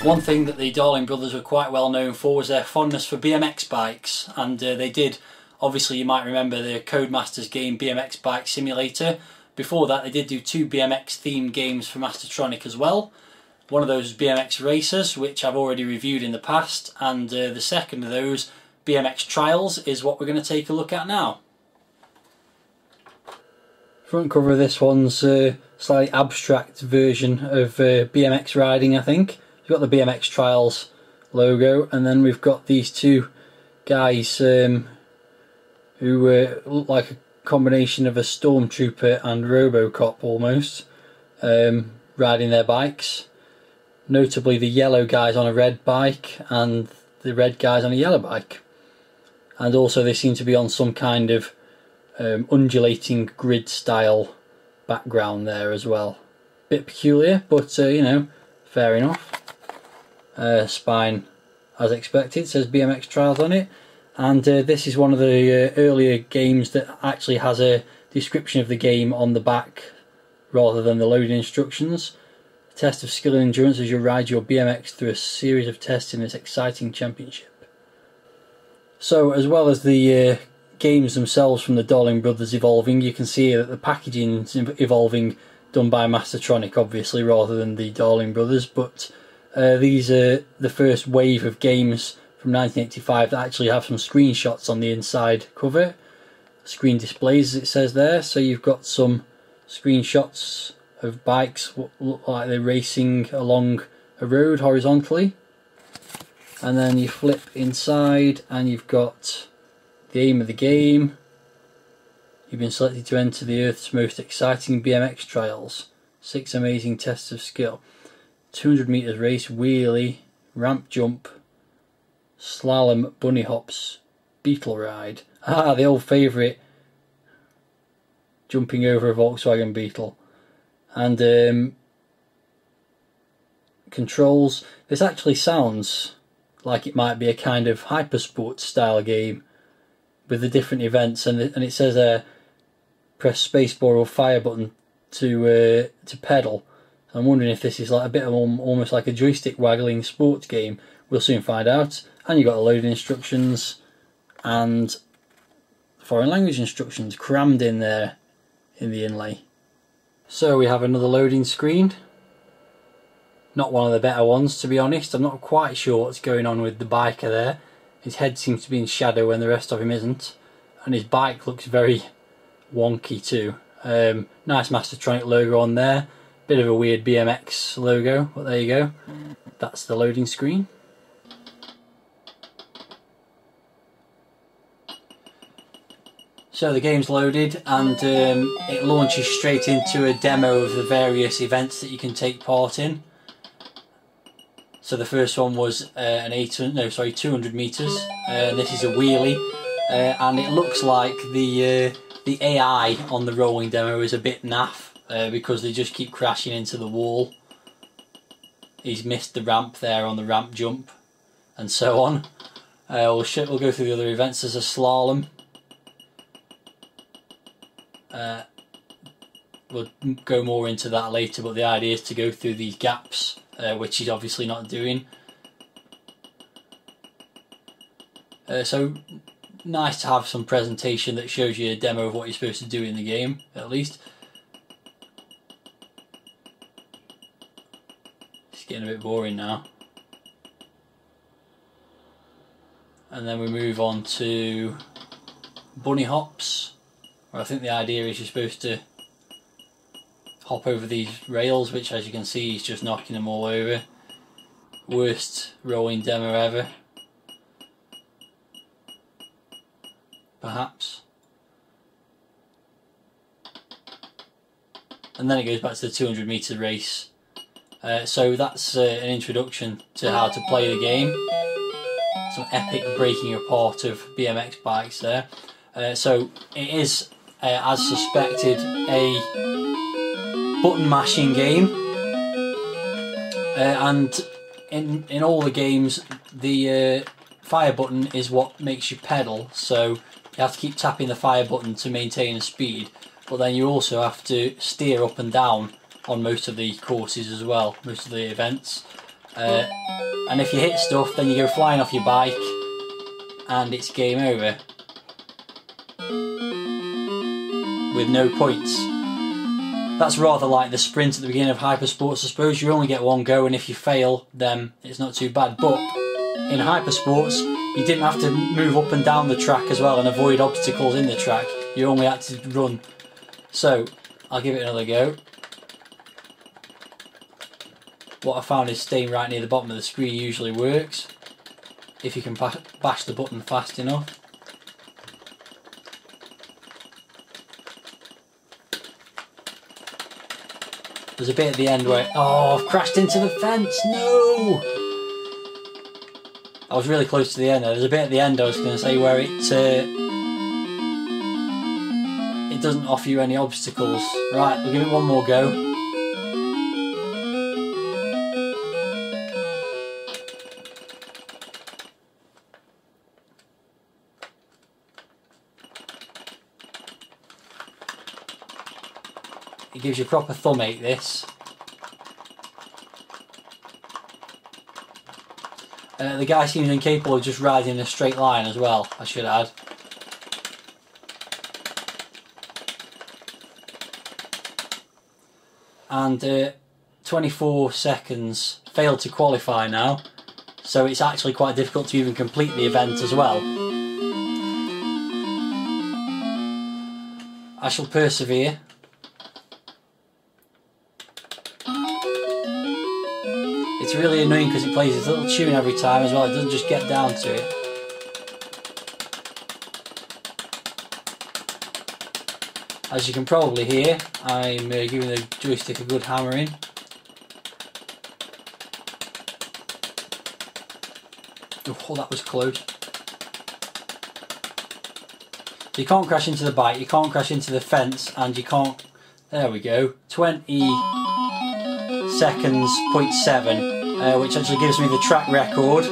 One thing that the Darling brothers were quite well known for was their fondness for BMX bikes, and they did, obviously you might remember the Codemasters game BMX Bike Simulator. Before that they did do 2 BMX themed games for Mastertronic as well. One of those was BMX Racers, which I've already reviewed in the past, and the second of those, BMX Trials, is what we're going to take a look at now. Front cover of this one's a slightly abstract version of BMX riding, I think. We've got the BMX Trials logo, and then we've got these two guys who look like a combination of a stormtrooper and Robocop almost, riding their bikes. Notably the yellow guy's on a red bike and the red guy's on a yellow bike. And also they seem to be on some kind of undulating grid style background there as well. Bit peculiar, but you know, fair enough. Spine as expected, says BMX Trials on it, and this is one of the earlier games that actually has a description of the game on the back rather than the loading instructions. Test of skill and endurance as you ride your BMX through a series of tests in this exciting championship. So as well as the games themselves from the Darling brothers evolving, you can see that the packaging's evolving, done by Mastertronic obviously rather than the Darling brothers, but these are the first wave of games from 1985 that actually have some screenshots on the inside cover. Screen displays, as it says there, so you've got some screenshots of bikes what look like they're racing along a road horizontally. And then you flip inside and you've got the aim of the game. You've been selected to enter the Earth's most exciting BMX trials. 6 amazing tests of skill. 200 metres race, wheelie, ramp jump, slalom, bunny hops, beetle ride. Ah, the old favourite, jumping over a Volkswagen Beetle. And controls. This actually sounds like it might be a kind of hypersport style game with the different events, and it says press spacebar or fire button to pedal. I'm wondering if this is like a bit of almost like a joystick waggling sports game. We'll soon find out. And you've got the loading instructions and foreign language instructions crammed in there in the inlay. So we have another loading screen. Not one of the better ones, to be honest. I'm not quite sure what's going on with the biker there. His head seems to be in shadow when the rest of him isn't. And his bike looks very wonky too. Nice Mastertronic logo on there. Bit of a weird BMX logo, but there you go. That's the loading screen. So the game's loaded, and it launches straight into a demo of the various events that you can take part in. So the first one was 200 metres. This is a wheelie, and it looks like the AI on the rolling demo is a bit naff. Because they just keep crashing into the wall. He's missed the ramp there on the ramp jump, and so on. We'll go through the other events. There's a slalom. We'll go more into that later, but the idea is to go through these gaps, which he's obviously not doing. So nice to have some presentation that shows you a demo of what you're supposed to do in the game, at least. Getting a bit boring now. And then we move on to bunny hops, where I think the idea is you're supposed to hop over these rails, which as you can see he's just knocking them all over. Worst rolling demo ever, perhaps. And then it goes back to the 200 metre race. So that's an introduction to how to play the game. Some epic breaking apart of BMX bikes there. So it is, as suspected, a button mashing game. And in all the games, the fire button is what makes you pedal. So you have to keep tapping the fire button to maintain a speed. But then you also have to steer up and down on most of the courses as well, most of the events. and if you hit stuff, then you go flying off your bike and it's game over with no points. That's rather like the sprint at the beginning of Hypersports, I suppose. You only get one go, and if you fail, then it's not too bad. But in Hypersports, you didn't have to move up and down the track as well and avoid obstacles in the track. You only had to run. So I'll give it another go. What I found is staying right near the bottom of the screen usually works, if you can bash the button fast enough. There's a bit at the end where, oh, I've crashed into the fence, no! I was really close to the end there. There's a bit at the end I was going to say where it doesn't offer you any obstacles. Right, we'll give it one more go. It gives you a proper thumb ache, this. The guy seems incapable of just riding in a straight line as well, I should add. And 24 seconds, failed to qualify now, so it's actually quite difficult to even complete the event as well. I shall persevere. It's really annoying because it plays this little tune every time as well, it doesn't just get down to it. As you can probably hear, I'm giving the joystick a good hammering. Oh, that was close. So you can't crash into the bike, you can't crash into the fence, and you can't... There we go. 20 seconds, 0.7. Which actually gives me the track record.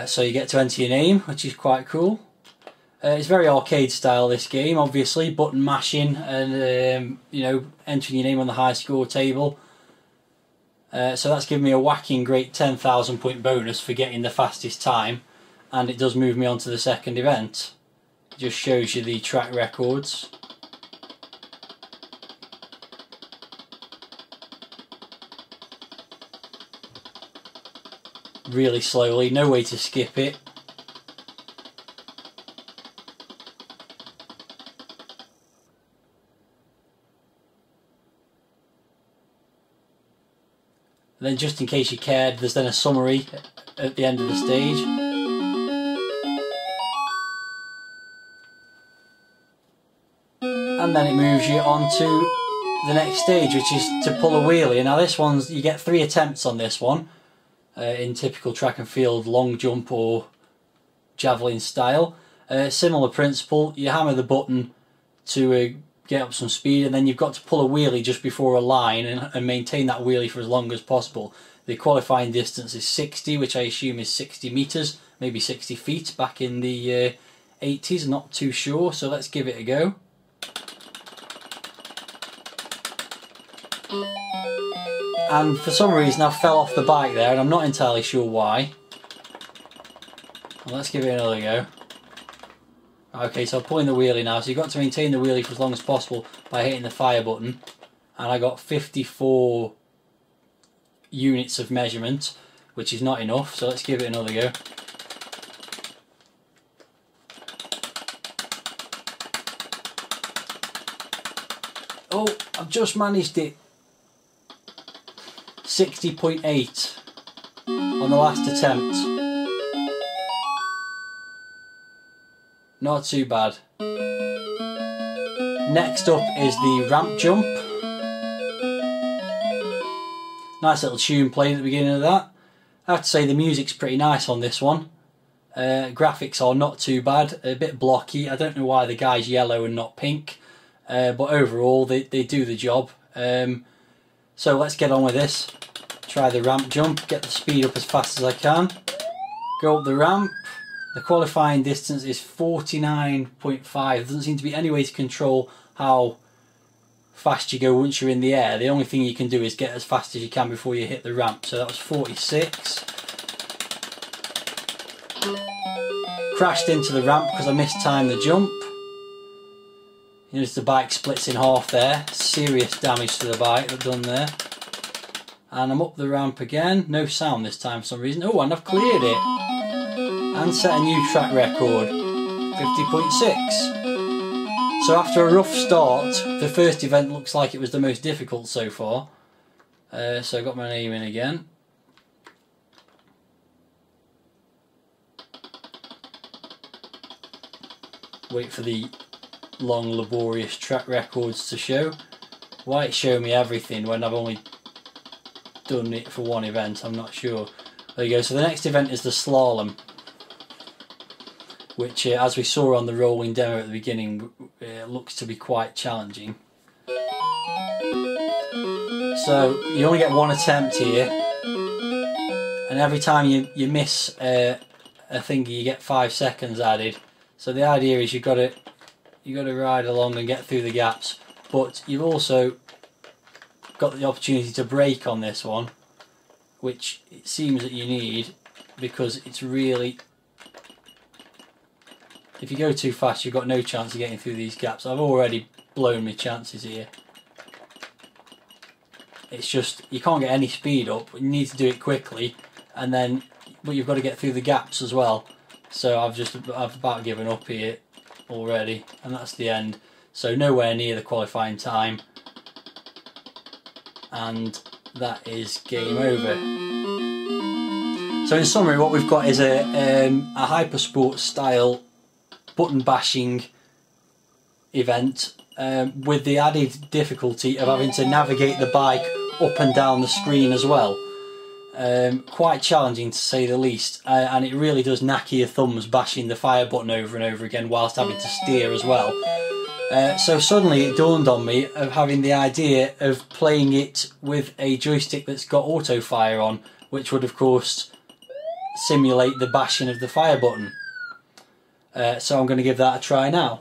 So you get to enter your name, which is quite cool. It's very arcade style, this game, obviously, button mashing and you know, entering your name on the high score table. So that's given me a whacking great 10,000 point bonus for getting the fastest time, and it does move me on to the second event. It just shows you the track records. Really slowly, no way to skip it. And then, just in case you cared, there's then a summary at the end of the stage. And then it moves you on to the next stage, which is to pull a wheelie. Now this one's, you get 3 attempts on this one. In typical track and field long jump or javelin style. Similar principle, you hammer the button to get up some speed, and then you've got to pull a wheelie just before a line and maintain that wheelie for as long as possible. The qualifying distance is 60, which I assume is 60 metres, maybe 60 feet back in the 80s, not too sure, so let's give it a go. And for some reason I fell off the bike there, and I'm not entirely sure why. Well, let's give it another go. Okay, so I'm pulling the wheelie now, so you've got to maintain the wheelie for as long as possible by hitting the fire button. And I got 54 units of measurement, which is not enough, so let's give it another go. Oh, I've just managed it. 60.8 on the last attempt. Not too bad. Next up is the ramp jump. Nice little tune playing at the beginning of that. I have to say the music's pretty nice on this one. Graphics are not too bad, a bit blocky. I don't know why the guy's yellow and not pink, but overall they do the job. So let's get on with this. Try the ramp jump, get the speed up as fast as I can. Go up the ramp. The qualifying distance is 49.5. There doesn't seem to be any way to control how fast you go once you're in the air. The only thing you can do is get as fast as you can before you hit the ramp. So that was 46. Crashed into the ramp because I mistimed the jump. You notice the bike splits in half there. Serious damage to the bike I've done there. And I'm up the ramp again. No sound this time for some reason. Oh, and I've cleared it. And set a new track record. 50.6. So after a rough start, the first event looks like it was the most difficult so far. So I got my name in again. Wait for the long laborious track records to show. Why it showed me everything when I've only done it for one event, I'm not sure. There you go. So the next event is the slalom, which as we saw on the rolling demo at the beginning, looks to be quite challenging. So you only get one attempt here, and every time you miss a thingy you get 5 seconds added. So the idea is you got to ride along and get through the gaps, but you've also got the opportunity to brake on this one, which it seems that you need, because it's really, if you go too fast you've got no chance of getting through these gaps. I've already blown my chances here. It's just, you can't get any speed up, you need to do it quickly, and then, but you've got to get through the gaps as well. So I've about given up here already, and that's the end. So nowhere near the qualifying time, and that is game over. So in summary, what we've got is a hypersport style button bashing event, with the added difficulty of having to navigate the bike up and down the screen as well. Quite challenging to say the least, and it really does knacker your thumbs bashing the fire button over and over again whilst having to steer as well. So suddenly it dawned on me of having the idea of playing it with a joystick that's got auto fire on, which would of course simulate the bashing of the fire button. So I'm going to give that a try now.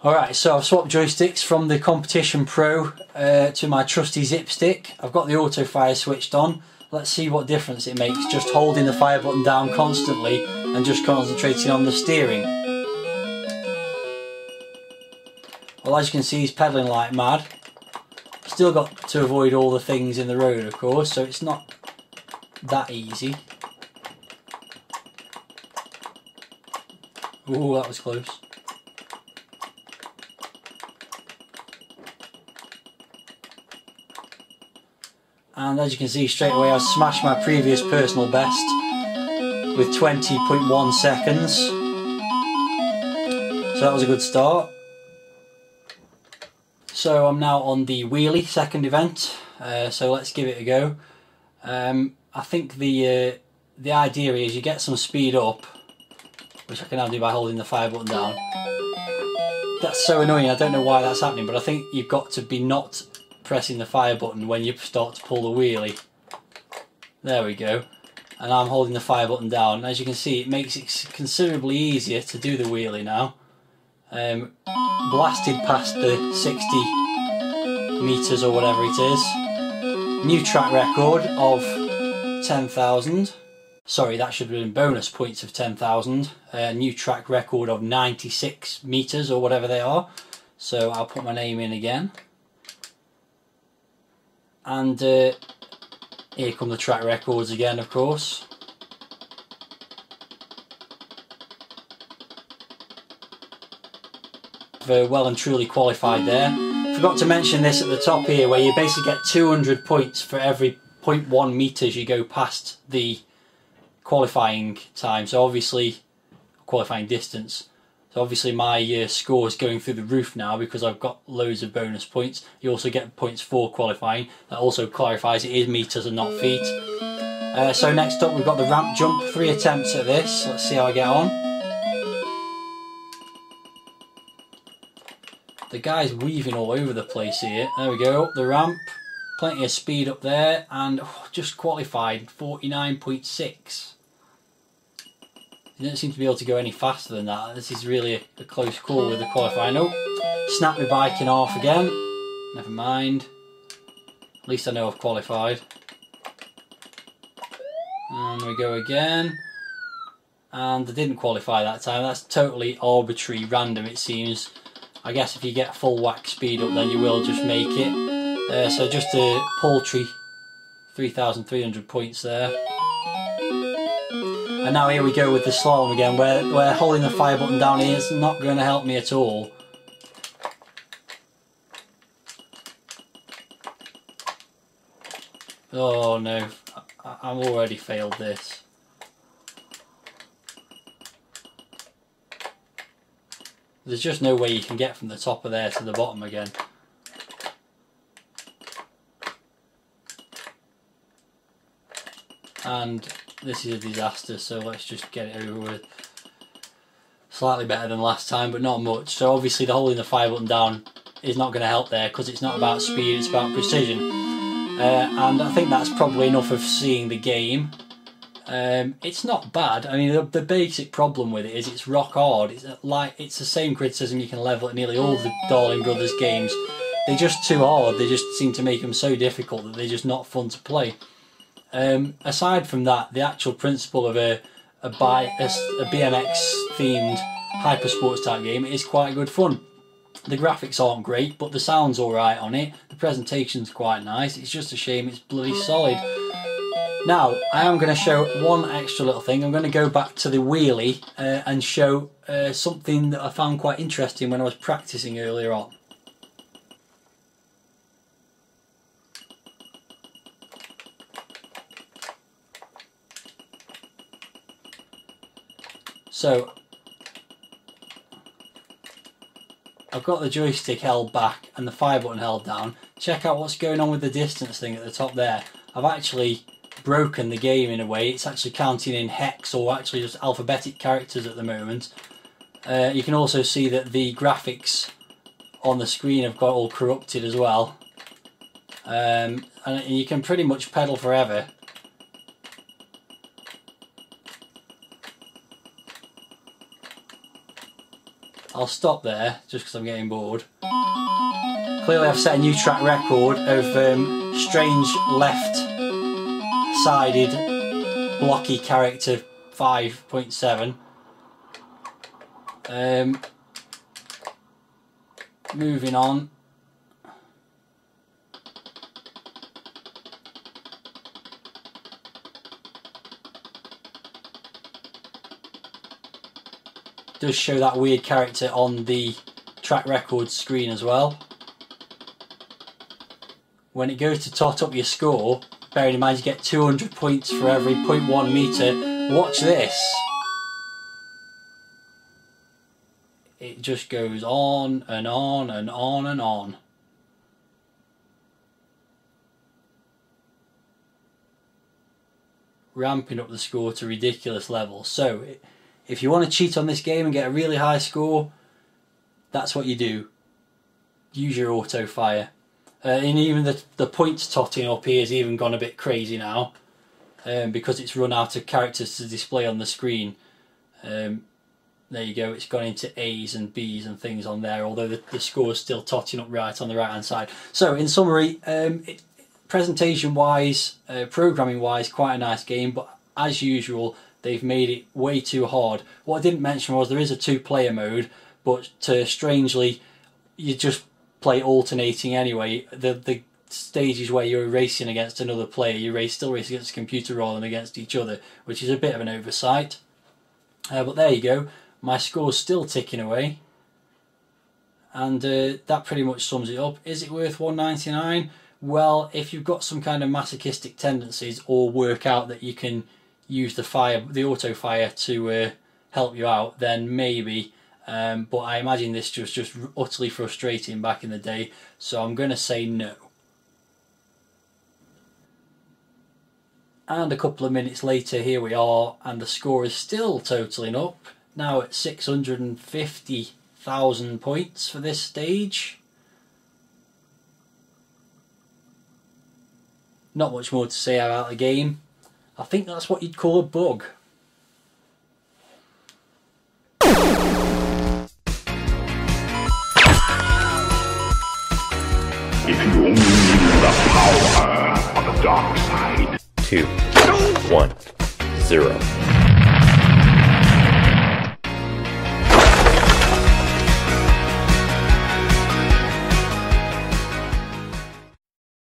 Alright, so I've swapped joysticks from the Competition Pro to my trusty zip stick. I've got the auto fire switched on. Let's see what difference it makes just holding the fire button down constantly and just concentrating on the steering. Well, as you can see, he's pedalling like mad. Still got to avoid all the things in the road, of course, so it's not that easy. Ooh, that was close. And as you can see, straight away I've smashed my previous personal best with 20.1 seconds. So that was a good start. So I'm now on the wheelie second event, so let's give it a go. I think the idea is you get some speed up, which I can now do by holding the fire button down. That's so annoying, I don't know why that's happening, but I think you've got to be not pressing the fire button when you start to pull the wheelie. There we go. And I'm holding the fire button down. And as you can see, it makes it considerably easier to do the wheelie now. Blasted past the 60 meters or whatever it is. New track record of 10,000. Sorry, that should have been bonus points of 10,000. New track record of 96 meters or whatever they are. So I'll put my name in again. And here come the track records again, of course. Well and truly qualified there. Forgot to mention this at the top here, where you basically get 200 points for every 0.1 meters you go past the qualifying time. So obviously, qualifying distance. So obviously my score is going through the roof now because I've got loads of bonus points. You also get points for qualifying. That also clarifies it is meters and not feet. So next up we've got the ramp jump. 3 attempts at this. Let's see how I get on. The guy's weaving all over the place here. There we go, up the ramp. Plenty of speed up there, and just qualified 49.6. You don't seem to be able to go any faster than that. This is really a close call with the qualifying. Oh, Snap my bike in half again. Never mind. At least I know I've qualified. And we go again. And I didn't qualify that time. That's totally arbitrary, random it seems. I guess if you get full whack speed up then you will just make it. So just a paltry 3,300 points there. And now here we go with the slalom again, where holding the fire button down here is not going to help me at all. Oh no, I've already failed this. There's just no way you can get from the top of there to the bottom again. And this is a disaster, so let's just get it over with. Slightly better than last time, but not much. So obviously the holding the fire button down is not going to help there, because it's not about speed, it's about precision. And I think that's probably enough of seeing the game. It's not bad. I mean, the basic problem with it is it's rock hard. It's the same criticism you can level at nearly all the Darling Brothers games. They're just too hard. They just seem to make them so difficult that they're just not fun to play. Aside from that, the actual principle of a BMX themed hypersports type game is quite good fun. The graphics aren't great, but the sound's alright on it. The presentation's quite nice. It's just a shame it's bloody solid. Now, I am going to show one extra little thing. I'm going to go back to the wheelie and show something that I found quite interesting when I was practicing earlier on. So, I've got the joystick held back and the fire button held down. Check out what's going on with the distance thing at the top there. I've actually broken the game in a way. It's actually counting in hex, or actually just alphabetic characters at the moment. You can also see that the graphics on the screen have got all corrupted as well. And you can pretty much pedal forever. I'll stop there just because I'm getting bored. Clearly I've set a new track record of strange left-sided blocky character 5.7. Moving on. Does show that weird character on the track record screen as well. When it goes to tot up your score, bearing in mind you get 200 points for every 0.1 metre, watch this. It just goes on and on and on and on. Ramping up the score to ridiculous levels. So, if you want to cheat on this game and get a really high score, that's what you do. Use your auto fire. And even the points totting up here has even gone a bit crazy now, because it's run out of characters to display on the screen. There you go, it's gone into A's and B's and things on there, although the score is still totting up right on the right hand side. So in summary, presentation wise, programming wise, quite a nice game, but as usual they've made it way too hard. What I didn't mention was there is a 2-player mode, but strangely you just play alternating anyway. The stages where you're racing against another player, you still race against the computer rather than against each other, which is a bit of an oversight. But there you go, my score's still ticking away, and that pretty much sums it up. Is it worth $1.99? Well, if you've got some kind of masochistic tendencies, or work out that you can use the auto fire to help you out, then maybe. But I imagine this was just utterly frustrating back in the day, so I'm going to say no. And a couple of minutes later, here we are, and the score is still totaling up, now at 650,000 points for this stage. Not much more to say about the game. I think that's what you'd call a bug. dark side. 2, 1, 0.